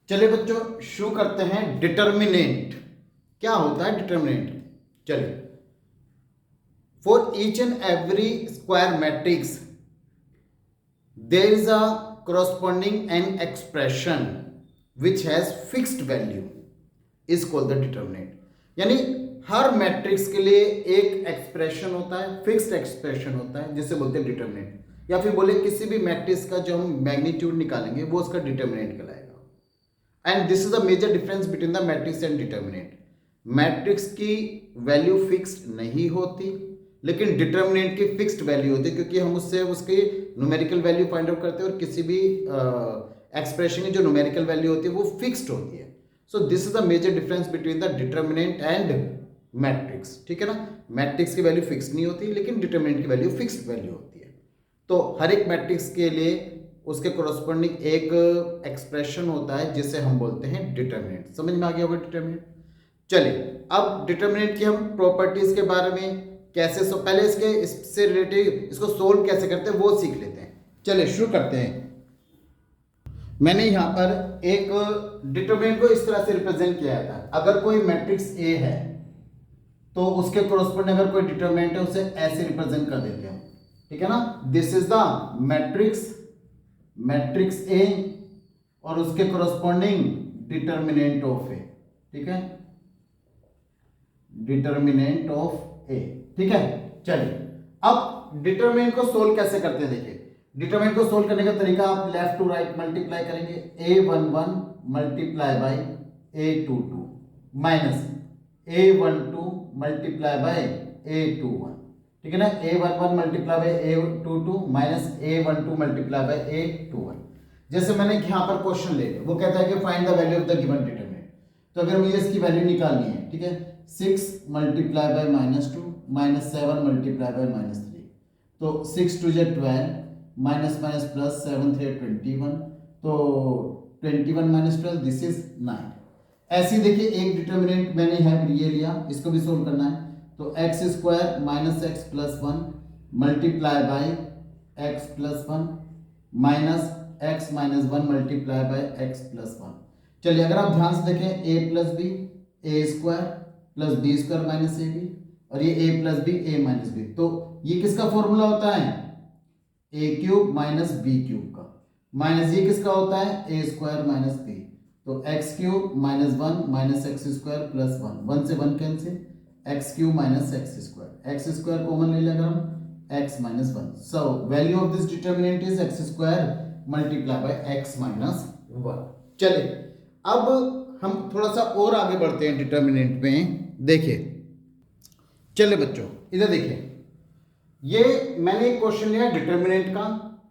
चलिए बच्चों शुरू करते हैं। डिटर्मिनेंट क्या होता है? डिटर्मिनेंट चलिए, for each and every square matrix there is a corresponding an expression which has fixed value is called the determinant। यानी हर मैट्रिक्स के लिए एक एक्सप्रेशन होता है, फिक्स्ड एक्सप्रेशन होता है जिसे बोलते हैं डिटर्मिनेंट, या फिर बोले किसी भी मैट्रिक्स का जो हम मैग्नीट्यूड निकालेंगे वो उसका डिटर्मिनेंट कहलाएगा। And this is the major difference between the matrix and determinant. Matrix की वैल्यू फिक्स्ड नहीं होती, लेकिन डिटर्मिनेंट की फिक्स्ड वैल्यू होती है, क्योंकि हम उससे उसकी न्यूमेरिकल वैल्यू फाइंड आउट करते हैं और किसी भी एक्सप्रेशन की जो न्यूमेरिकल वैल्यू होती है वो फिक्स्ड होती है। So this is the major difference between the determinant and matrix. ठीक है ना, मैट्रिक्स की वैल्यू फिक्स नहीं होती, लेकिन डिटर्मिनेंट की वैल्यू फिक्स्ड वैल्यू होती है। तो हर एक मैट्रिक्स के लिए उसके कोरस्पॉन्डिंग एक एक्सप्रेशन होता है जिसे हम बोलते हैं डिटर्मिनेंट। समझ में आ गया होगा डिटर्मिनेंट। चलिए अब डिटर्मिनेंट की हम प्रॉपर्टीज के बारे में कैसे पहले इससे रिलेटेड इसको सोल्व कैसे करते हैं वो सीख लेते हैं। चलिए शुरू करते हैं। मैंने यहां पर एक डिटर्मिनेंट को इस तरह से रिप्रेजेंट किया था। अगर कोई मैट्रिक्स ए है तो उसके कोरस्पॉन्डिंग अगर कोई डिटर्मिनेंट है उसे ऐसे रिप्रेजेंट कर देते हैं। ठीक है ना, this is the matrix A और उसके कोरस्पॉन्डिंग डिटर्मिनेंट ऑफ ए। ठीक है, डिटर्मिनेंट ऑफ ए। ठीक है, चलिए अब डिटरमिनेंट को सोल्व कैसे करते हैं। देखिए डिटरमिनेंट को सोल्व करने का तरीका, आप लेफ्ट टू राइट मल्टीप्लाई करेंगे। a11 multiply by a22 minus a12 multiply by a21। ठीक है ना, a11 multiply by a22 minus a12 multiply by a21। जैसे मैंने यहां पर क्वेश्चन ले लिया, वो कहता है कि find the value of the given determinant. तो अगर मुझे इसकी वैल्यू निकालनी है, ठीक है, 6 multiply by -2 minus 7 multiply by -3, तो 6 2 जा 12 माइनस माइनस प्लस 7 3 21, तो 21 माइनस 12 दिस इज 9। ऐसे ही देखिए एक डिटर्मिनेंट मैंने यहाँ ये लिया, इसको भी सोल्व करना है। तो x square minus x plus 1 multiply by x plus 1 minus x minus 1 multiply by x plus 1। चलिए अगर आप ध्यान से देखें, a plus b a square plus b square minus a b, और ये a plus b a minus b, तो ये किसका फॉर्मूला होता है? A cube minus b cube का, माइनस ये किसका होता है? ए स्क्वायर माइनस बी, तो x cube minus 1 minus x square plus 1, 1 से 1 cancel, x cube minus x square, x square common ले लें अगर हम, x minus 1। So value of this determinant is x square multiply by x minus 1। चलिए अब हम थोड़ा सा और आगे बढ़ते हैं डिटर्मिनेंट में। देखिए चलिए बच्चों इधर देखिए, ये मैंने एक क्वेश्चन लिया डिटर्मिनेंट का।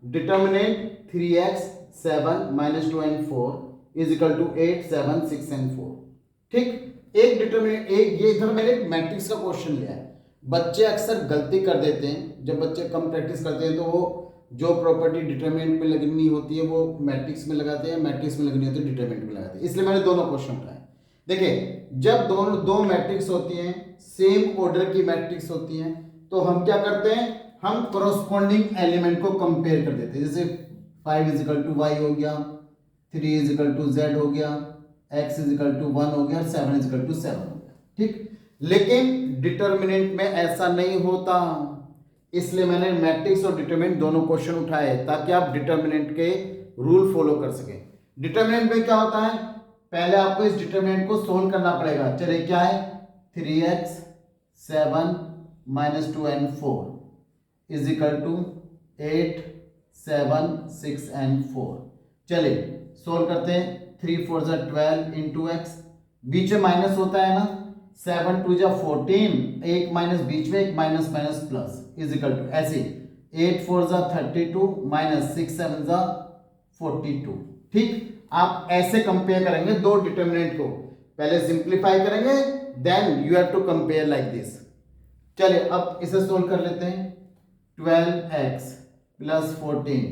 Determinant 3x 7 -2 and 4 is equal to 8 7 6 and 4। ठीक, एक डिटर्मिनेंट एक ये इधर मैंने मैट्रिक्स का क्वेश्चन लिया है। बच्चे अक्सर गलती कर देते हैं, जब बच्चे कम प्रैक्टिस करते हैं तो वो जो प्रॉपर्टी डिटर्मिनेंट में लगनी होती है वो मैट्रिक्स में लगाते हैं, मैट्रिक्स में लगनी होती है डिटर्मिनेंट में लगाते हैं। इसलिए मैंने दोनों क्वेश्चन उठाए। देखिए जब दोनों दो मैट्रिक्स होती हैं, सेम ऑर्डर की मैट्रिक्स होती हैं, तो हम क्या करते हैं? हम कोरस्पॉन्डिंग एलिमेंट को कंपेयर कर देते हैं। जैसे 5 इज इक्वल टू वाई हो गया, 3 इज इक्वल टू जेड हो गया, x इज इक्वल टू 1 हो गया, 7 इज इक्वल टू 7 हो गया। ठीक, लेकिन डिटर्मिनेंट में ऐसा नहीं होता। इसलिए मैंने मैट्रिक्स और डिटर्मिनेंट दोनों क्वेश्चन उठाए ताकि आप डिटर्मिनेंट के रूल फॉलो कर सकें। डिटर्मिनेंट में क्या होता है? पहले आपको इस डिटर्मिनेंट को सोल्व करना पड़ेगा। चलिए क्या है? 3x 7 -2 and 4 is equal to 8 7 6 and 4। चलिए सोल्व करते हैं। 3 4 जा 12 इंटू एक्स, बीच में माइनस होता है ना, 7 2 जा 14, एक माइनस बीच में, एक minus minus plus is equal to ऐसे 8 4 जा 32 माइनस 6 7 जा 42। ठीक, आप ऐसे कंपेयर करेंगे दो डिटर्मिनेंट को, पहले सिंप्लीफाई करेंगे then you have to compare like this. चलिए अब इसे सोल्व कर लेते हैं। 12x प्लस 14,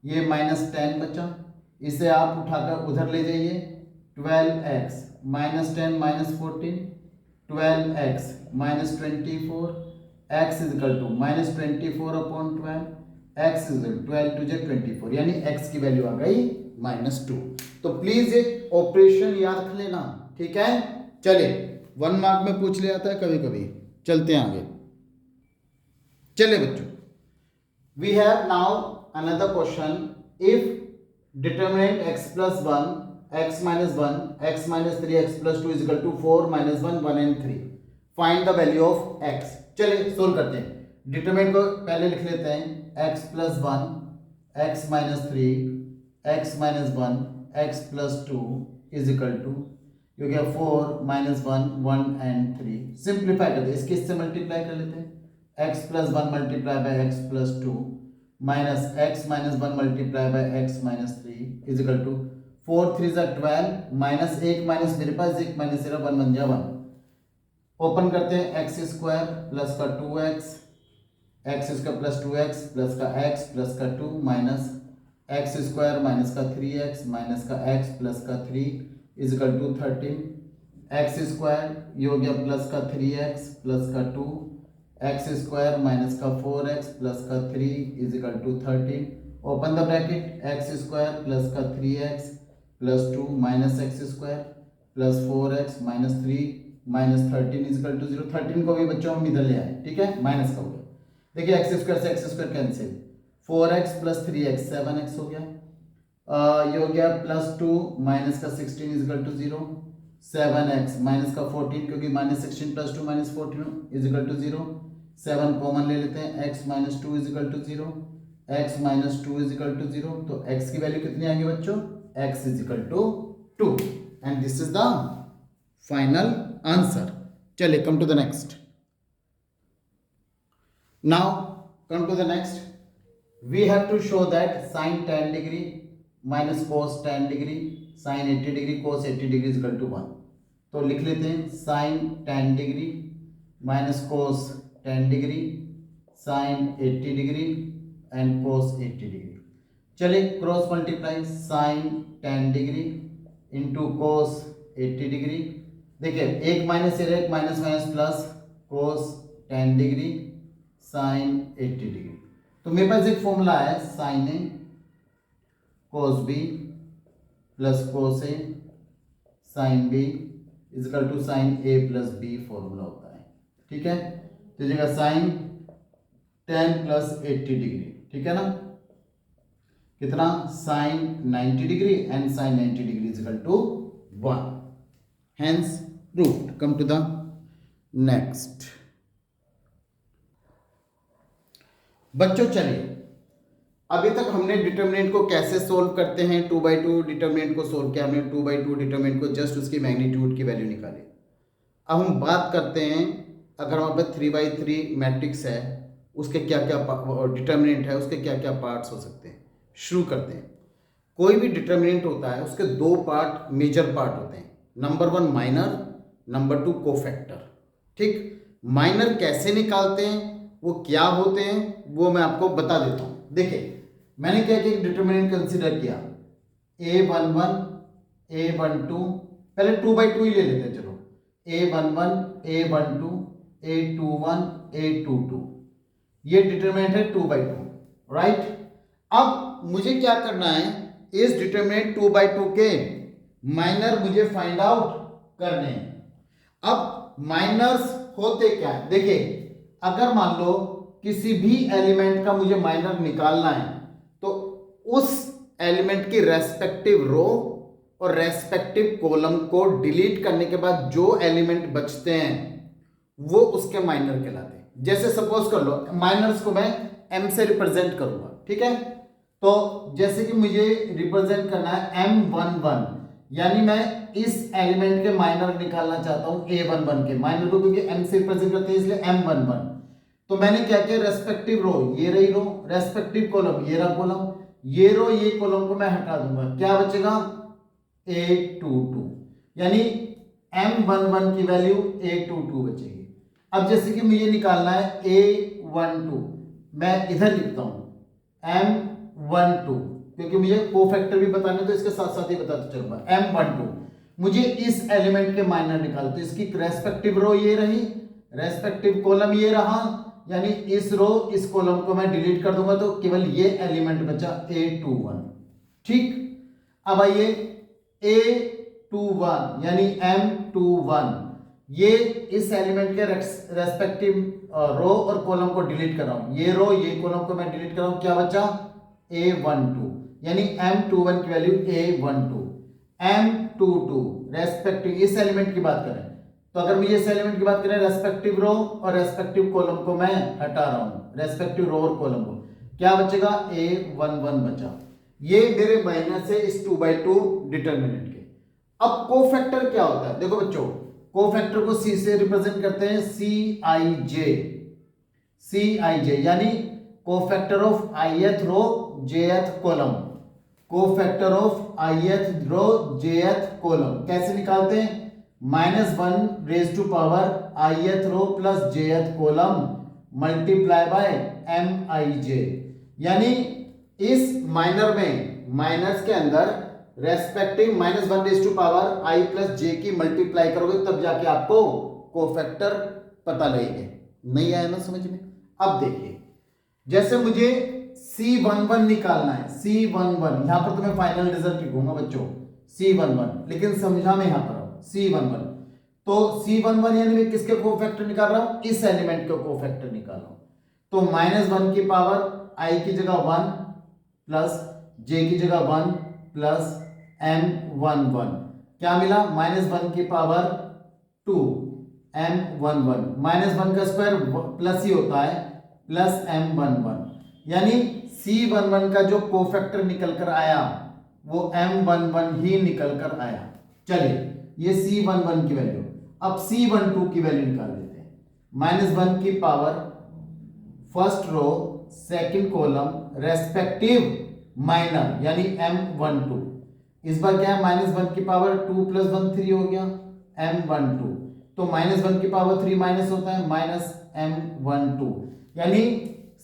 ये -10 बचा, इसे आप उठाकर उधर ले जाइए। 12x -10 -14, 12x -24, x is equal to -24 upon 12, x is 12 to 24, यानी x की वैल्यू आ गई -2। तो प्लीज एक ऑपरेशन याद रख लेना, ठीक है। चलिए 1 मार्क में पूछ लिया था कभी कभी, चलते हैं आगे। चलिए बच्चों, we have now another question. If determinant x plus 1, x minus 1, x minus 3, x plus 2 is equal to 4, -1, 1 and 3, find the value of x। चलिए सोल्व करते हैं। डिटरमिनेंट को पहले लिख लेते हैं, x plus 1, x minus 3, x minus 1, x plus 2 is equal to, ये हो गया 4, -1, 1 and 3। सिंप्लीफाई करते हैं, इसके इससे मल्टीप्लाई कर लेते हैं, x plus 1 multiply by x plus 2 minus x minus 1 multiply by x minus 3 is equal to 4 3 जा 12 माइनस 1 माइनस मेरे पास 1 माइनस 1 बन गया 1। ओपन करते हैं, एक्स स्क्वायर प्लस का 2x, x square plus 2x plus का x प्लस का 2 minus x square minus का 3x माइनस का x प्लस का 3 is equal to 13। X square ये हो गया प्लस का 3x प्लस का 2, एक्स स्क्वायर माइनस का 4x प्लस का 3 is equal to 13। Open the bracket, x square plus का 3x plus 2 minus x square plus 4x minus 3 minus 13 is equal to 0। 13 को भी बच्चों हम इधर ले आए, ठीक है, माइनस का हो गया। देखिए एक्स स्क्वायर से x square cancel, 4x plus 3x 7x हो गया। ये हो गया प्लस 2 माइनस का 16 is equal to 0, 7x minus का 14 क्योंकि minus 16 plus 2 minus 14 is equal to 0। 7 common ले लेते हैं, x minus 2 is equal to 0, x minus 2 is equal to 0। तो x की वैल्यू कितनी आएगी बच्चों, x is equal to 2 and this is the final answer. चलिए come to the next. Now come to the next, we have to show that sine 10 degree minus cos 10 degree sine 80 degree cos 80 degree is equal to 1। तो लिख लेते हैं, sine 10 degree minus cos 10 degree sine 80 degree and cos 80 degree. चलिए cross multiply, sine 10 degree into cos 80 degree. देखिए एक minus एक minus minus plus cos 10 degree sine 80 degree. तो मेरे पास एक फॉर्मूला है, sine A cos B plus cos A sine B is equal to sine A plus B formula होता है, ठीक है। तो जगह साइन 10 प्लस 80 डिग्री, ठीक है ना, कितना sine 90 degree and sine 90 degree is equal to 1, hence proved. Come to the next बच्चों। चलिए अभी तक हमने डिटरमिनेंट को कैसे सोल्व करते हैं, 2/2 डिटरमिनेंट को सोल्व किया हमने, 2/2 डिटरमिनेंट को जस्ट उसकी मैग्नीट्यूड की वैल्यू निकाली। अब हम बात करते हैं, अगर हमारे पास 3/3 मैट्रिक्स है, उसके क्या क्या डिटरमिनेंट है, उसके क्या क्या पार्ट्स हो सकते हैं। शुरू करते हैं। कोई भी डिटरमिनेंट होता है उसके दो पार्ट, मेजर पार्ट होते हैं, नंबर 1 माइनर, नंबर 2 कोफैक्टर, ठीक। माइनर कैसे निकालते हैं, वो क्या होते हैं, वो मैं आपको बता देता हूँ। देखिए मैंने क्या किया, डिटरमिनेंट कंसीडर किया, a11 a12, पहले 2/2 ही ले लेते हैं, चलो a11 a12 a21 a22, ये डिटरमिनेंट है 2/2, राइट। अब मुझे क्या करना है, इस डिटरमिनेंट 2/2 के माइनर मुझे फाइंड आउट करने हैं। अब माइनर्स होते क्या है, देखिए अगर मान लो किसी भी एलिमेंट का मुझे माइनर निकालना है, तो उस एलिमेंट की रेस्पेक्टिव रो और रेस्पेक्टिव कॉलम को डिलीट करने के बाद जो एलिमेंट बचते हैं वो उसके माइनर कहलाते हैं। जैसे सपोज कर लो, माइनर्स को मैं m से रिप्रेजेंट करूंगा, ठीक है। तो जैसे कि मुझे रिप्रेजेंट करना है m11, यानी मैं इस एलिमेंट के माइनर निकालना चाहता हूं a11 के माइनर को, क्योंकि m से रिप्रेजेंट करते हैं इसलिए m11। तो मैंने क्या किया, रेस्पेक्टिव रो ये रही रो, रेस्पेक्टिव कॉलम ये रहा कॉलम, ये रो ये कॉलम को मैं हटा दूंगा, क्या बचेगा a22, यानी m11 की वैल्यू a22 बचेगी। अब जैसे कि मुझे निकालना है a12, मैं इधर लिखता हूं m12, क्योंकि मुझे कोफैक्टर भी बताने, तो इसके साथ साथ ही बताते चलूंगा। m12 मुझे इस एलिमेंट के माइनर निकाल, तो इसकी रेस्पेक्टिव रो ये रही, रेस्पेक्टिव कॉलम ये रहा, यानी इस रो इस कॉलम को मैं डिलीट कर दूंगा, तो केवल ये एलिमेंट बचा a21, ठीक। अब आइए A21 यानी M21, ये इस एलिमेंट के रेस्पेक्टिव रो और कॉलम को डिलीट कर रहा हूं, ये रो ये कॉलम को मैं डिलीट कर रहा हूं, क्या बचा A12 यानी M21 की वैल्यू A12, M22 रेस्पेक्टिव इस एलिमेंट की बात करें तो अगर मुझे इस एलिमेंट की बात करें रेस्पेक्टिव रो और रेस्पेक्टिव कॉलम को मैं हटा रहा हूं, रेस्पेक्टिव रो और कॉलम को, क्या बचेगा A11 बचा। ये मेरे माइनस है इस 2/2 डिटरमिनेंट के। अब कोफैक्टर क्या होता है, देखो बच्चों कोफैक्टर को C से रिप्रेजेंट करते हैं Cij यानी cofactor of ith row jth column, cofactor of ith row jth column कैसे निकालते हैं, -1 raise to power ith row plus jth column multiply by Mij, यानी इस माइनर में माइनस के अंदर respective -1 raise to power i plus j की multiply करोगे तब जाके आपको कोफैक्टर पता लगेगा। नहीं आया ना समझ में। अब देखिए जैसे मुझे C11 निकालना है, C11 यहां पर तो मैं फाइनल रिजल्ट लिखूंगा बच्चों C11, लेकिन समझा मैं यहां पर C11, तो C11 यानी मैं किसके कोफैक्टर निकाल रहा हूं, इस एलिमेंट के कोफैक्टर निकाल रहा हूं, तो -1 की पावर i की जगह 1 प्लस j की जगह 1 प्लस M11, क्या मिला -1 की पावर 2 M11, -1 का स्क्वायर प्लस ही होता है प्लस M11, यानी C11 का जो कोफैक्टर निकल कर आया वो M11 ही निकल कर आया। चलिए ये C11 की वैल्यू, अब C12 की वैल्यू निकाल लेते हैं, -1 की power first row second column respective minor यानी M12, इस बार क्या है -1 की पावर 2 प्लस 1 3 हो गया M12, तो -1 की पावर 3 माइनस होता है -M12, यानी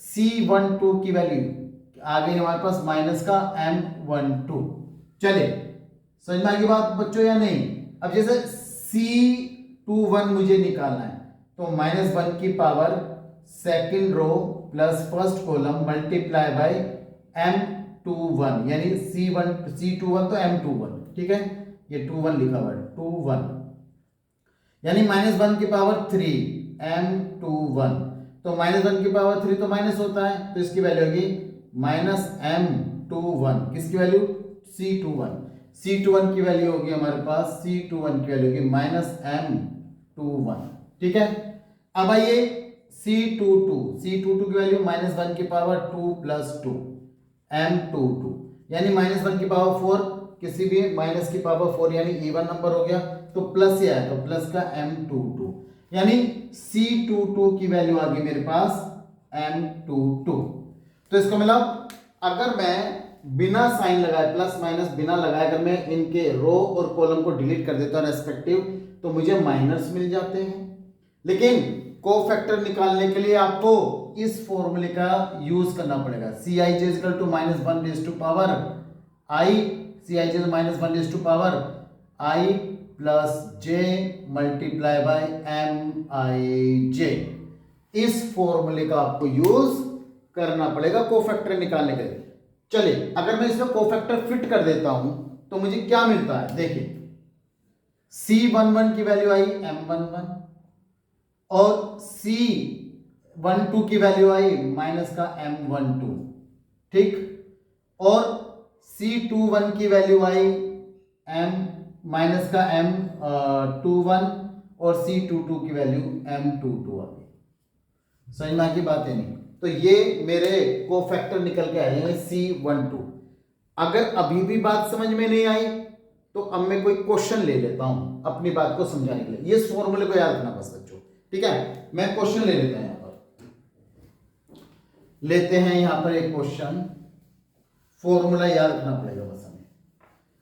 C12 की वैल्यू आ गई हमारे पास माइनस का M12। चलिए समझ में आ गई बात बच्चों या नहीं। अब जैसे C21 मुझे निकालना है तो -1 की power second row plus first column multiply by M21 यानी C21 तो M21, ठीक है ये 21 लिखा हुआ है 21, यानी -1 की पावर 3 M21, तो -1 की पावर 3 तो माइनस होता है तो इसकी वैल्यू होगी -M21, किसकी वैल्यू C21 की वैल्यू होगी हमारे पास, C21 की वैल्यू होगी -M21, ठीक है। अब आइए C22 की वैल्यू -1 की पावर 2 प्लस 2 M22, यानी -1 की पावर 4, किसी भी माइनस की पावर 4 यानी इवन नंबर हो गया तो प्लस ही आया तो प्लस का M22, यानी C22 की वैल्यू आ गई मेरे पास M22। तो इसका मतलब अगर मैं बिना साइन लगाए प्लस माइनस बिना लगाए अगर मैं इनके रो और कॉलम को डिलीट कर देता हूं रेस्पेक्टिव तो मुझे माइनस मिल जाते हैं, लेकिन कोफैक्टर निकालने के लिए आपको इस फॉर्मूले का यूज करना पड़ेगा, Cij equal to -1 raise to power i, Cij -1 raise to power i plus j multiply by Mij, इस फॉर्मूले का आपको यूज करना पड़ेगा कोफैक्टर निकालने के लिए। चलिए अगर मैं इसमें कोफैक्टर फिट कर देता हूं तो मुझे क्या मिलता है, देखिए C11 की वैल्यू आई M11 और C12 की वैल्यू आई माइनस का M12, ठीक, और C21 की वैल्यू आई माइनस का M21 और C22 की वैल्यू M22 आ गई। समझ में आ गई बात है नहीं। तो ये मेरे कोफैक्टर निकल के आए C12। अगर अभी भी बात समझ में नहीं आई तो अब मैं कोई क्वेश्चन ले लेता हूं अपनी बात को समझाने के लिए, ये फॉर्मूले को याद रखना बस बच्चों, ठीक है। मैं क्वेश्चन ले लेता हूं, यहां पर लेते हैं यहां पर एक क्वेश्चन, फॉर्मूला याद रखना पड़ेगा बस हमें,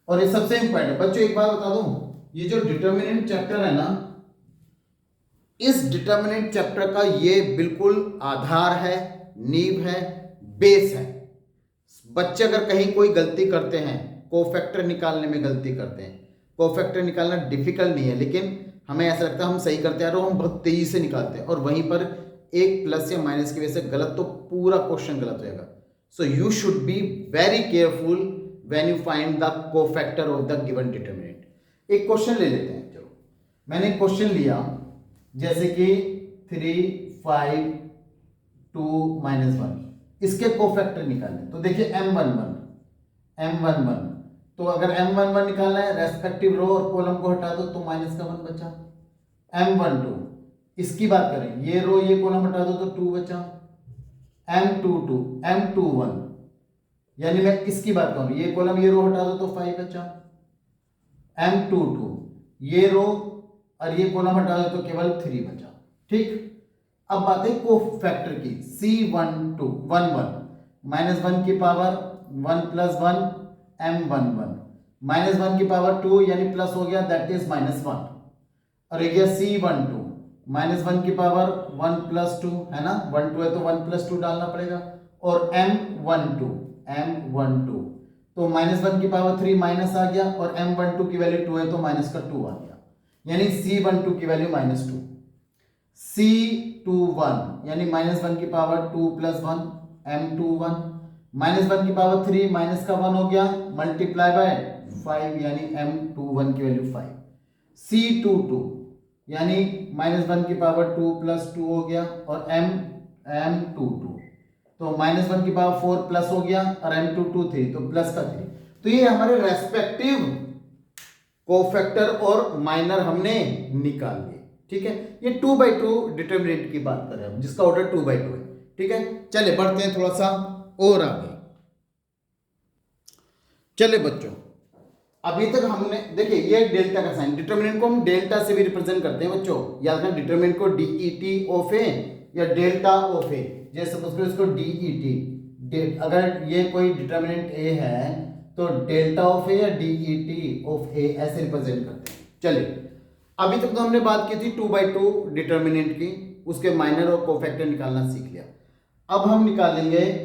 और ये सबसे इंपॉर्टेंट बच्चों। एक बात बता दूं, ये जो डिटर्मिनेंट चैप्टर है ना, इस डिटर्मिनेंट चैप्टर का ये बिल्कुल आधार है, नींव है, बेस है। बच्चे अगर कहीं कोई गलती करते हैं, कोफैक्टर निकालने में गलती करते हैं, कोफैक्टर निकालना डिफिकल्ट नहीं है, लेकिन हमें ऐसा लगता है हम सही करते हैं और हम बहुत तेजी से निकालते हैं और वहीं पर एक प्लस या माइनस की वजह से गलत, तो पूरा क्वेश्चन गलत होगा। So you should be very careful when you find the cofactor of the given determinant. एक क्वेश्चन ले लेते हैं, चलो मैंने क्वेश्चन लिया जैसे कि 3, 5, 2 -1, इसके कोफैक्टर निकालने। तो देखिए M11 तो अगर M11 निकालना है रेस्पेक्टिव रो और कॉलम को हटा दो तो -1 बचा। M12 इसकी बात करें, ये रो ये कॉलम हटा दो तो 2 बचा। M21 यानी मैं इसकी बात करूं, ये कॉलम ये रो हटा दो तो 5 बचा। M22 ये रो और ये कॉलम हटा दो तो केवल 3 बचा। ठीक, अब बात है कोफैक्टर की। C11 -1 की पावर 1 + 1 M11 -1 की पावर 2 यानी प्लस हो गया, दैट इज -1। और एक C12 -1 की पावर 1 + 2 है ना, 1 2 है तो 1 + 2 डालना पड़ेगा। और M12 तो -1 की पावर 3 माइनस आ गया और M12 की वैल्यू 2 है तो माइनस का 2 आ गया, यानी C12 की वैल्यू -2। C21 यानी -1 की पावर 2 + 1 M21 -1 की पावर 3 माइनस का 1 हो गया मल्टीप्लाई बाय 5 यानी M21 की वैल्यू 5। C22 यानी -1 की पावर 2 + 2 हो गया और M22 तो -1 की पावर 4 प्लस हो गया और M22 3 तो प्लस का 3। तो ये हमारे रेस्पेक्टिव कोफैक्टर और माइनर हमने निकाल लिए। ठीक है, ये 2/2 डिटरमिनेंट की बात कर रहे हैं हम, जिसका ऑर्डर 2/2 है। ठीक है, चले बढ़ते हैं थोड़ा सा और आगे। चले बच्चों, अभी तक हमने देखिए ये डेल्टा का साइन, डिटरमिनेंट को हम डेल्टा से भी रिप्रेजेंट करते हैं बच्चों। याद रखना डिटरमिनेंट को DET ऑफ ए या डेल्टा ऑफ ए, जैसे सपोज करो इसको DET, अगर ये कोई डिटरमिनेंट ए है तो डेल्टा ऑफ ए या DET ऑफ ए ऐसे रिप्रेजेंट करते हैं। चलिए, अभी तक तो हमने बात की थी 2/2 डिटरमिनेंट की, उसके माइनर और कोफैक्टर निकालना सीख लिया। अब हम निकालेंगे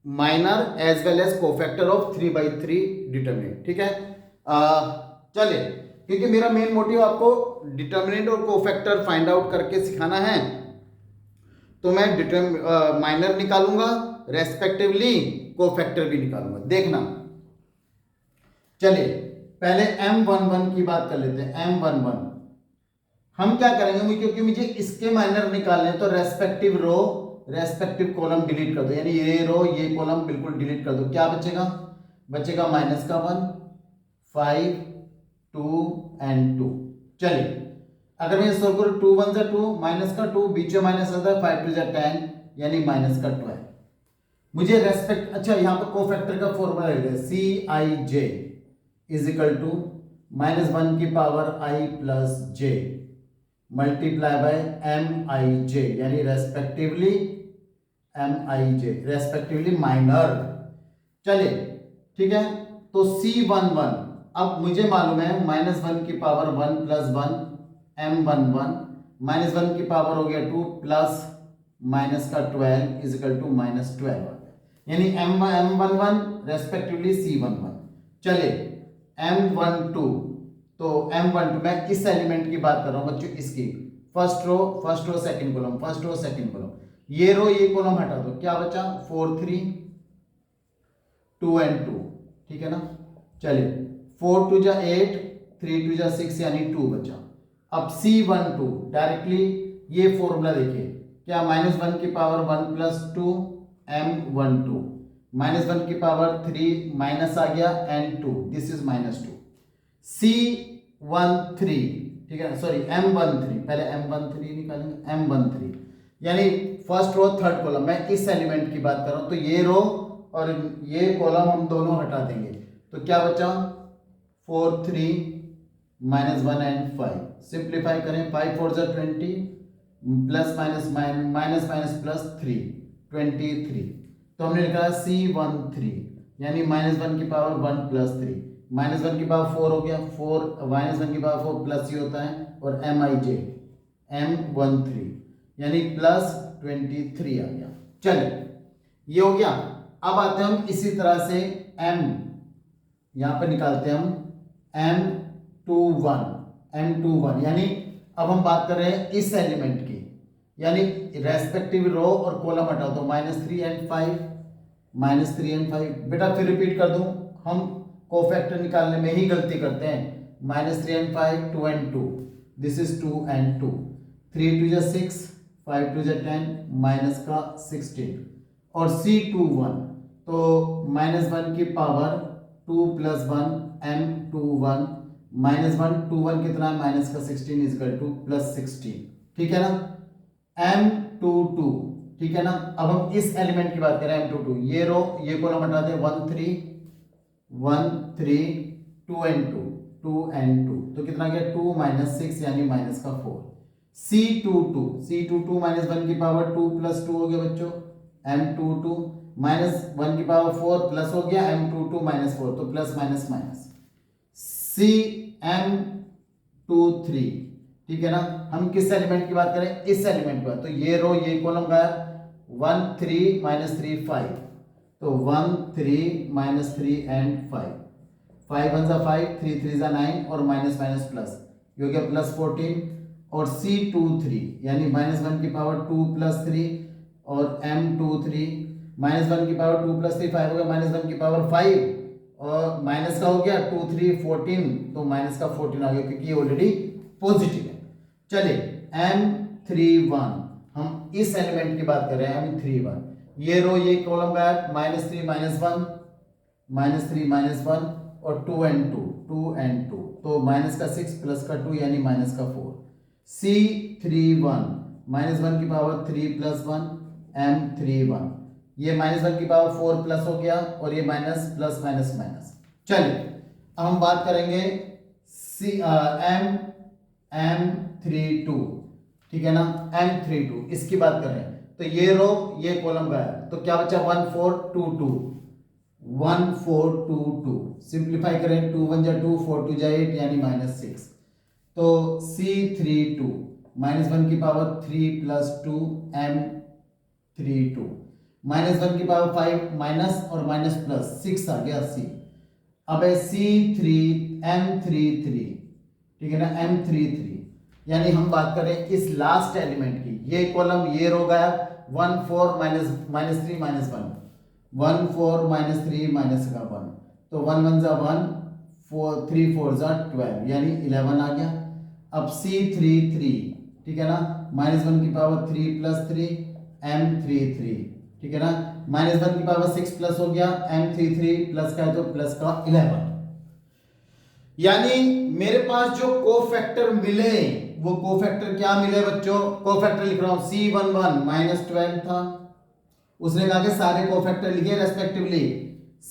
minor as well as cofactor of 3/3 determinant. ठीक है, चलिए, क्योंकि मेरा मेन मोटिव आपको डिटरमिनेंट और कोफैक्टर फाइंड आउट करके सिखाना है, तो मैं माइनर निकालूंगा, रेस्पेक्टिवली कोफैक्टर भी निकालूंगा। देखना, चलिए पहले M11 की बात कर लेते हैं। M11 हम क्या करेंगे, क्योंकि मुझे इसके माइनर निकालने हैं तो रेस्पेक्टिव रो रेस्पेक्टिव कॉलम डिलीट कर दो, यानी ये रो ये कॉलम बिल्कुल डिलीट कर दो। क्या बचेगा, बचेगा -1 5 2 and 2। चलिए, अगर मैं सोल्व करूं 2 1 = 2 माइनस का 2 बीच में माइनस आता है, 5 2 = 10 यानी माइनस का 12। मुझे रेस्पेक्ट, अच्छा यहाँ पर कोफैक्टर का फॉर्मूला है CIJ = -1 की power I + j multiply by MIJ यानी रेस्पेक्टिवली माइनर। चलिए ठीक है, तो C11 अब मुझे मालूम है -1 की पावर 1 + 1 M11 -1 की पावर हो गया 2 प्लस माइनस का 12 = -12, यानी M11 रेस्पेक्टिवली C11। चलिए M12, तो M12 मैं इस एलिमेंट की बात कर रहा हूं बच्चों, इसकी फर्स्ट रो सेकंड कॉलम, ये रो ये कॉलम हटा दो, क्या बचा 4 3 2 and 2। ठीक है ना, चलिए 4 2 = 8 3 2 = 6 यानी 2 बचा। अब C12 डायरेक्टली ये फॉर्मूला देखिए, क्या -1 की पावर 1 + 2 M12 -1 की पावर 3 माइनस आ गया and 2, दिस इज -2। C13, ठीक है, सॉरी M13, पहले M13 निकालेंगे, M13 यानी फर्स्ट रो थर्ड कॉलम, मैं इस एलिमेंट की बात कर रहा हूं, तो ये रो और ये कॉलम हम दोनों हटा देंगे, तो क्या बचा 4 3 -1 and 5। सिंप्लीफाई करें, 5 4 = 20 प्लस माइनस प्लस 3 23। तो हमने लिखा C13 यानी -1 की पावर 1 + 3 -1 की पावर 4 हो गया, 4 -1 की पावर 4 प्लस ही होता है, और MIJ M13 यानी +23 आ गया। चलिए ये हो गया। अब आते हैं हम इसी तरह से M, यहां पर निकालते हैं हम M21 यानी अब हम बात कर रहे हैं इस एलिमेंट की, यानी रेस्पेक्टिव रो और कॉलम हटा दो, -3 and 5 बेटा फिर रिपीट कर दूं, हम कोफैक्टर निकालने में ही गलती करते हैं। -3 and 5 2 and 2, this is 2 and 2, 3 2 जा 6, 5 2 जा 10, माइनस का 16 और C21 तो -1 की पावर 2 + 1 M21 -1 21 कितना है माइनस का 16 इजकल टू +16, ठीक है ना। M22 ठीक है ना। अब हम इस एलिमेंट की बात करें M22, ये रो ये कॉलम हटा दें 1 3 1 3 2 and 2 2 and 2 तो कितना गया 2 - 6 यानी माइनस का 4। C22 -1 की पावर 2 + 2 हो गया बच्चों M22 -1 की पावर 4 प्लस हो गया M22 -4 तो प्लस माइनस माइनस। CM23 ठीक है ना। हम किस एलिमेंट की बात करें इस एलिमेंट पर, तो ये रो ये कॉलम गायब 1 3 -3 5 तो 1 3 -3 and 5 5 1 = 5 3 3 = 9 और माइनस माइनस प्लस ये हो गया +14 और C23 यानी -1 की पावर 2 + 3 और M23 -1 की पावर 2 + 3 5 हो गया -1 की पावर 5 और माइनस का हो गया 2 3 14 तो माइनस का 14 आ गया क्योंकि ये ऑलरेडी पॉजिटिव है। चलिए M31 हम इस एलिमेंट की बात कर रहे हैं M31 ये रो ये कॉलम का है -3 -1 और 2 and 2 तो माइनस का 6 प्लस का 2 यानी माइनस का 4। C31 -1 की पावर 3 + 1 M31 ये -1 की पावर 4 प्लस हो गया और ये माइनस प्लस माइनस माइनस। चलिए अब हम बात करेंगे M32 ठीक है ना। M32 इसकी बात कर रहे हैं तो ये रो ये कॉलम का है तो क्या बचा 1 4 2 2 1 4 2 2 सिंप्लीफाई करें 2 1 = 2 4 2 = 8 यानी -6 तो C32 -1 की पावर 3 + 2 M32 -1 की पावर 5 माइनस और माइनस प्लस 6 आ गया C। अब है M33 ठीक है ना M33 यानी हम बात करें इस लास्ट एलिमेंट की ये कॉलम ये रो गया 1 4 -3 -1 1 4 -3 -1 तो 1 1 = 1 4 3 4 = 12 यानी 11 आ गया। अब C33 ठीक है ना -1 की पावर 3 + 3 M33 ठीक है ना -1 की पावर 6 प्लस हो गया M33 प्लस का है तो प्लस का 11 यानी मेरे पास जो कोफैक्टर मिले वो कोफैक्टर क्या मिले बच्चों कोफैक्टर लिख रहा हूं C11 -12 था उसने कहा कि सारे कोफैक्टर लिखे रेस्पेक्टिवली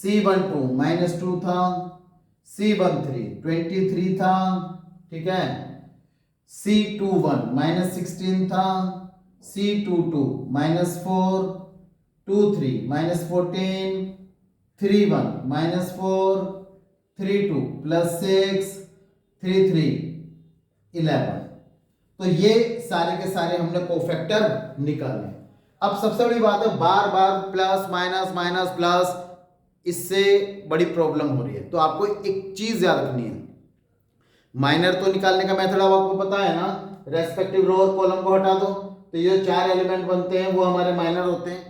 C12 -2 था C13 23 था ठीक है C21 -16 था C22 -4 23 -14 31 -4 32 +6 33 11 तो ये सारे के सारे हमने कोफैक्टर निकाले। अब सबसे बड़ी बात है बार बार प्लस माइनस माइनस प्लस इससे बड़ी प्रॉब्लम हो रही है तो आपको एक चीज याद रखनी है माइनर तो निकालने का मेथड अब आपको पता है ना रेस्पेक्टिव रो और कॉलम को हटा दो तो ये जो 4 एलिमेंट बनते हैं वो हमारे माइनर होते हैं।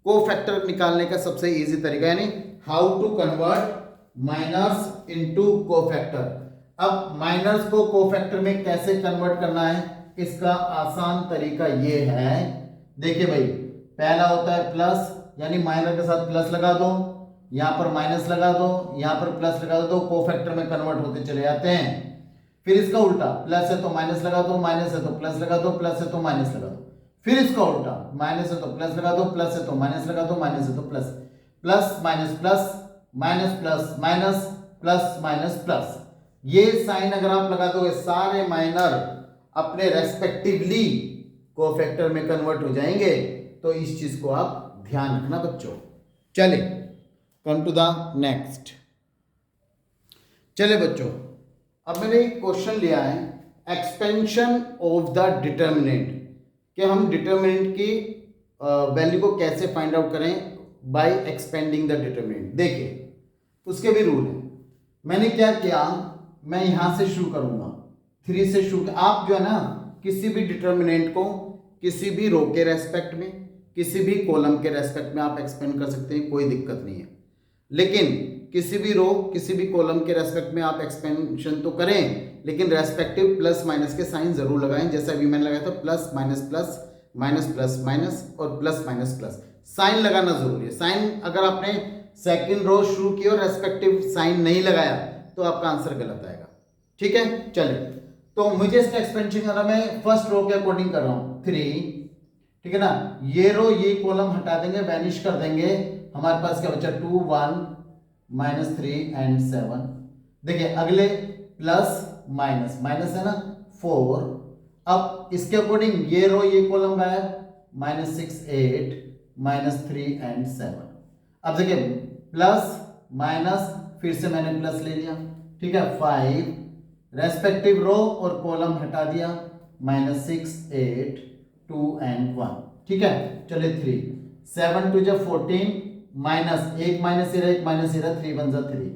कोफैक्टर निकालने का सबसे इजी तरीका यानी how to convert minors into cofactor. अब माइनर्स को कोफैक्टर में कैसे कन्वर्ट करना है इसका आसान तरीका ये है देखिए भाई पहला होता है प्लस यानी माइनर के साथ प्लस लगा दो यहां पर माइनस लगा दो यहां पर प्लस लगा दो कोफैक्टर में कन्वर्ट होते चले जाते हैं। फिर इसका उल्टा प्लस है तो माइनस लगा दो माइनस है तो प्लस लगा दो प्लस है तो माइनस लगा दो फिर इसका उल्टा माइनस है तो प्लस लगा दो प्लस है तो माइनस लगा दो माइनस है तो plus plus minus plus minus plus minus plus minus plus ये साइन अगर आप लगा दोगे सारे माइनर अपने रेस्पेक्टिवली कोफैक्टर में कन्वर्ट हो जाएंगे तो इस चीज को आप ध्यान रखना बच्चों। चले कम टू द नेक्स्ट। चले बच्चों अब मैंने एक क्वेश्चन लिया है एक्सपेंशन ऑफ द डिटर्मिनेंट कि हम डिटर्मिनेंट की वैल्यू को कैसे फाइंड आउट करें बाय एक्सपेंडिंग द डिटर्मिनेंट। देखिए उसके भी रूल है मैंने क्या किया मैं यहां से शुरू करूंगा 3 से शुरू आप जो है ना किसी भी डिटर्मिनेंट को किसी भी रो के रेस्पेक्ट में किसी भी कॉलम के रेस्पेक्ट में आप एक्सपेंड कर सकते हैं कोई दिक्कत नहीं है। लेकिन किसी भी रो किसी भी कॉलम के रेस्पेक्ट में आप एक्सपेंशन तो करें, लेकिन रेस्पेक्टिव प्लस माइनस के साइन जरूर लगाएं। जैसा अभी मैंने लगाया था plus minus plus minus plus minus और प्लस माइनस प्लस, साइन लगाना जरूरी है। साइन अगर आपने सेकंड रो शुरू की और रेस्पेक्टिव साइन नहीं लगाया तो आपका आंसर गलत आएगा। ठीक है, चलिए तो मुझे इसका एक्सपेंशन करना, मैं फर्स्ट रो के अकॉर्डिंग कर रहा हूं 3, ठीक है ना। ये रो ये कॉलम हटा देंगे, वैनिश कर देंगे, हमारे पास क्या बचा 2 1 -3 एंड 7। देखिए अगले प्लस माइनस माइनस है ना 4। अब इसके अकॉर्डिंग ये रो ये कॉलम गायब, -6 8 -3 एंड 7। अब देखिए प्लस माइनस फिर से मैंने प्लस ले लिया, ठीक है 5, रेस्पेक्टिव रो और कॉलम हटा दिया, -6 8 2 एंड 1। ठीक है, चलिए 3 7 2 14 माइनस एक माइनस ये रहा एक माइनस ये रहा 3 1 3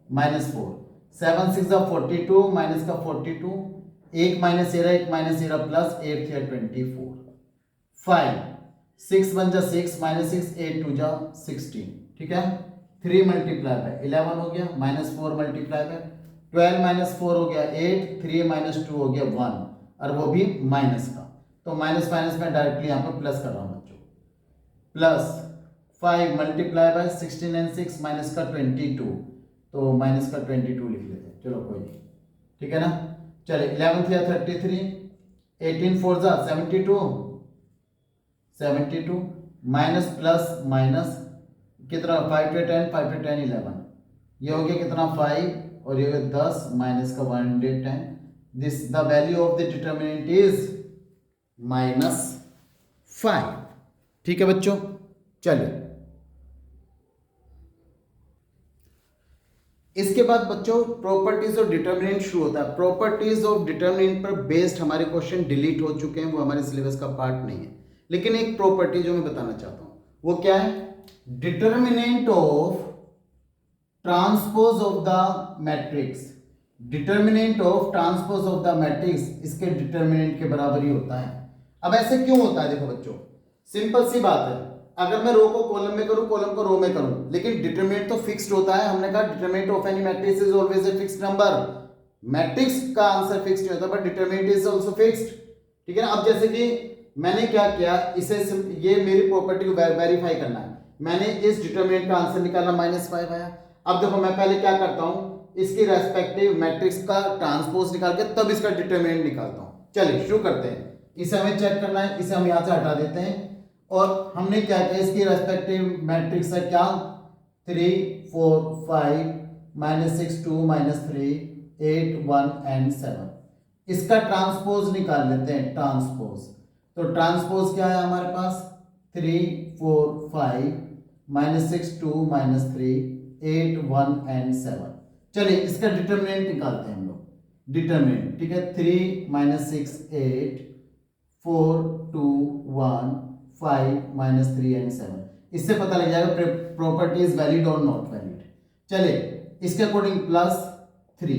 -4 7 6 42 माइनस का 42 एक माइनस ये रहा एक माइनस ये रहा प्लस 8 24 5 6 1 6 -6 8 2 16। ठीक है, 3 मल्टीप्लाई बाय 11 हो गया, -4 मल्टीप्लाई बाय 12 -4 हो गया 8, 3 -2 हो गया 1, और वो भी माइनस का। तो माइनस माइनस में डायरेक्टली यहाँ पर प्लस कर रहा हूँ बच्चों, plus 5 multiply by 16 and 6 minus का 22, तो माइनस का 22 लिख लेते हैं, चलो कोई नहीं, ठीक है ना। चलिए 11 या 33, 18 4 72 72 माइनस प्लस माइनस कितना 5 to 10 5 to 10 11, ये हो गया कितना 5 और ये हो गया 10 माइनस का 110। This the value of the determinant is -5। ठीक है बच्चों, चलिए इसके बाद बच्चों प्रॉपर्टीज ऑफ डिटर्मिनेंट शुरू होता है। प्रॉपर्टीज ऑफ डिटर्मिनेंट पर बेस्ड हमारे क्वेश्चन डिलीट हो चुके हैं, वो हमारे सिलेबस का पार्ट नहीं है, लेकिन एक प्रॉपर्टी जो मैं बताना चाहता हूं वो क्या है, determinant of transpose of the matrix. Determinant of transpose of the matrix इसके डिटर्मिनेंट के बराबर ही होता है। अब ऐसे क्यों होता है, देखो बच्चों सिंपल सी बात है, अगर मैं रो को कॉलम में करूं कॉलम को रो में करूं, लेकिन डिटरमिनेंट तो फिक्स्ड होता है। हमने कहा determinant of any matrix is always a fixed number. Matrix का आंसर फिक्स्ड नहीं होता but determinant is also fixed. ठीक है ना। अब जैसे कि मैंने क्या किया, इसे ये मेरी प्रॉपर्टी को वेरीफाई करना है, मैंने इस डिटरमिनेंट का आंसर निकाला -5 आया। अब देखो मैं पहले क्या करता हूं, इसकी रेस्पेक्टिव मैट्रिक्स का ट्रांसपोज निकाल के तब इसका डिटरमिनेंट निकालता हूं। चलिए शुरू करते हैं, इसे हमें चेक करना है, इसे हम यहां से हटा देते हैं और हमने क्या किया, इसकी रेस्पेक्टिव मैट्रिक्स है क्या 3 4 5 -6 2 -3 8 1 एंड 7। इसका ट्रांसपोज निकाल लेते हैं, ट्रांसपोज। तो ट्रांसपोज क्या है हमारे पास 3 4 5 -6 2 -3 8 1 एंड 7। चलिए इसका डिटरमिनेंट निकालते हैं हम लोग, डिटरमिनेंट। ठीक है, 3 -6 8 4 2 1 5 -3 एंड 7। इससे पता लग जाएगा प्रॉपर्टी इज वैलिड और नॉट वैलिड। चलिए इसके अकॉर्डिंग +3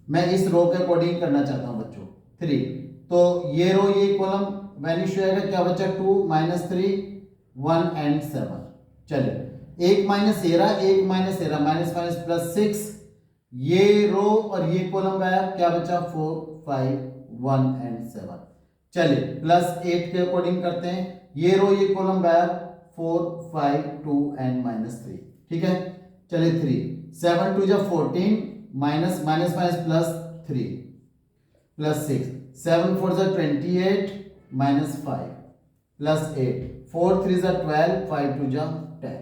मैं इस रो के अकॉर्डिंग करना चाहता हूं बच्चों 3, तो ये रो ये कॉलम वैनिश हो जाएगा, क्या बचा 2 -3 1 एंड 7। चलिए एक माइनस ये रहा एक माइनस ये रहा, माइनस माइनस +6, ये रो और ये कॉलम गायब, क्या बचा 4 5 1 एंड 7। चलिए +8 के अकॉर्डिंग करते हैं, ये रो ये कॉलम गायब 4 5 2 एंड -3। ठीक है, चलिए 3 7 2 14 माइनस माइनस माइनस +3 +6 7 4 28 -5 +8 4 3 12 5 2 10।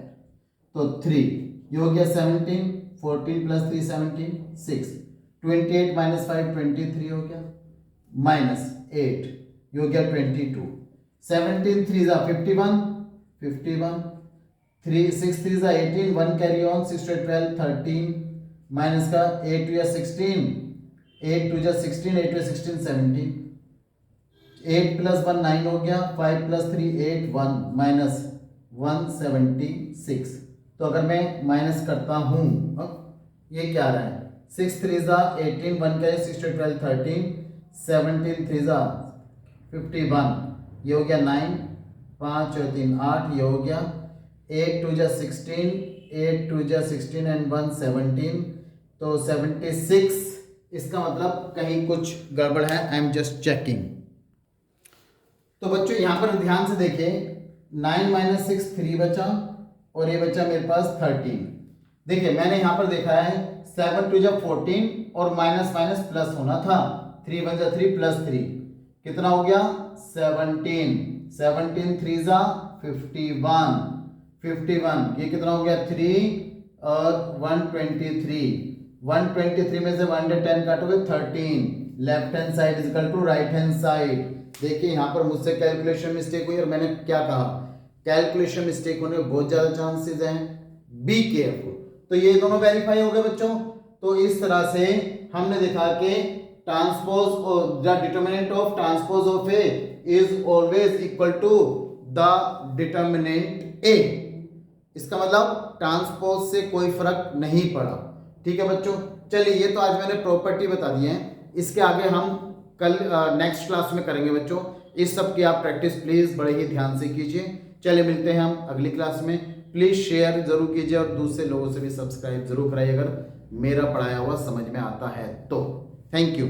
तो 3 ये हो गया 17 14 +3 17 6 28 -5 23 हो गया, -8 ये हो गया 22 17 3 51 51 3 6 3 18 1 कैरी ऑन 6 to 12 13 माइनस का 8 2 16 8 2 16 8 2 16 17 8 + 1 9 हो गया, 5 + 3 8 1 -176। तो अगर मैं माइनस करता हूं, ये क्या रहा है 6 3 18 1 का 6 to 12 13 17 3 51 ये हो गया 9 5 और 3 8 ये हो गया 8 2 16 8 2 जा 16 एंड 1 17, तो 76। इसका मतलब कहीं कुछ गड़बड़ है, आई एम जस्ट चेकिंग। तो बच्चों यहाँ पर ध्यान से देखिए, 9 माइनस 6 3 बचा और ये बचा मेरे पास 13। देखिए मैंने यहाँ पर देखा है 7 2 जा 14 और माइनस माइनस प्लस होना था, 3 1 जा 3 प्लस 3 कितना हो गया 17, 17 3 जा 51, 51 ये कितना हो गया 3 और 123, 123 में से 110 काटोगे 13, left hand side is equal to right hand side. देखिए यहाँ पर मुझसे कैलकुलेशन मिस्टेक हुई और मैंने क्या कहा, कैलकुलेशन मिस्टेक होने के बहुत ज्यादा चांसेस हैं, बी केयरफुल। तो ये दोनों वेरीफाई हो गए बच्चों। तो इस तरह से हमने देखा कि ट्रांसपोज और the determinant of transpose of A is always equal to the determinant A. इसका मतलब ट्रांसपोज से कोई फर्क नहीं पड़ा। ठीक है बच्चों, चलिए ये तो आज मैंने प्रॉपर्टी बता दी है, इसके आगे हम कल नेक्स्ट क्लास में करेंगे बच्चों। इस सब की आप प्रैक्टिस प्लीज बड़े ही ध्यान से कीजिए। चलिए मिलते हैं हम अगली क्लास में। प्लीज शेयर जरूर कीजिए और दूसरे लोगों से भी सब्सक्राइब जरूर कराइए अगर मेरा पढ़ाया हुआ समझ में आता है तो। Thank you.